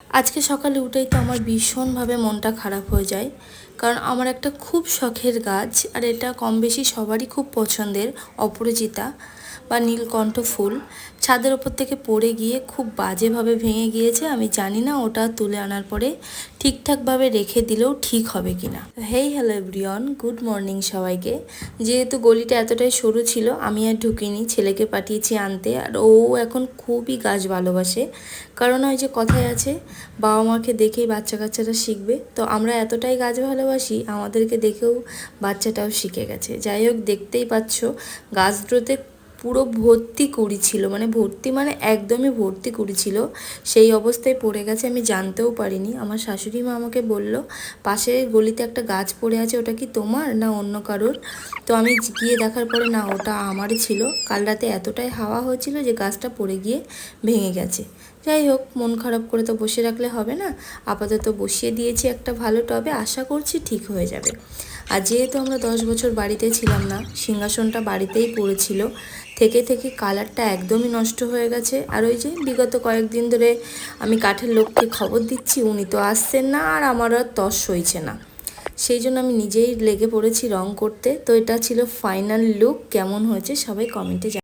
আজকে সকালে উঠেই তো আমার ভীষণভাবে মনটা খারাপ হয়ে যায়, কারণ আমার একটা খুব শখের গাছ, আর এটা কম বেশি সবারই খুব পছন্দের, অপরাজিতা বা নীলকণ্ঠ ফুল ছাদের ওপর থেকে পড়ে গিয়ে খুব বাজেভাবে ভেঙে গিয়েছে। আমি জানি না ওটা তুলে আনার পরে ঠিকঠাকভাবে রেখে দিলেও ঠিক হবে কিনা। Hey hello everyone, good morning সবাইকে। যেহেতু গলিটা এতটাই সরু ছিল, আমি আর ঢুকিনি, ছেলেকে পাঠিয়েছি আনতে। আর ও এখন খুবই গাছ ভালোবাসে, কারণ ওই যে কথায় আছে, বাবা মাকে দেখেই বাচ্চা কাচ্চারা শিখবে। তো আমরা এতটাই গাছ ভালোবাসি, আমাদেরকে দেখেও বাচ্চাটাও শিখে গেছে। যাই হোক, দেখতেই পাচ্ছ গাছ দুটোতে পুরো ভর্তি কুড়ি ছিল, মানে ভর্তি মানে একদমই ভর্তি কুড়ি ছিল। সেই অবস্থায় পড়ে গেছে, আমি জানতেও পারিনি। আমার শাশুড়ি মা আমাকে বলল, পাশের গলিতে একটা গাছ পড়ে আছে, ওটা কি তোমার না অন্য কারোর? তো আমি গিয়ে দেখার পরে না, ওটা আমারই ছিল। কাল রাতে এতটাই হাওয়া হয়েছিল যে গাছটা পড়ে গিয়ে ভেঙে গেছে। যাই হোক, মন খারাপ করে তো বসে রাখলে হবে না, আপাতত বসিয়ে দিয়েছি একটা ভালো টবে, আশা করছি ঠিক হয়ে যাবে। আর যেহেতু আমরা 10 বছর বাড়িতে ছিলাম না, সিংহাসনটা বাড়িতেই পড়েছিল, থেকে থেকে কালারটা একদমই নষ্ট হয়ে গেছে। আর ওই যে বিগত কয়েকদিন ধরে আমি কাঠের লোককে খবর দিচ্ছি, উনি তো আসছেন না, আর আমার আর তস সইছে না। সেই জন্য আমি নিজেই লেগে পড়েছি রং করতে। তো এটা ছিল ফাইনাল লুক, কেমন হয়েছে সবাই কমেন্টে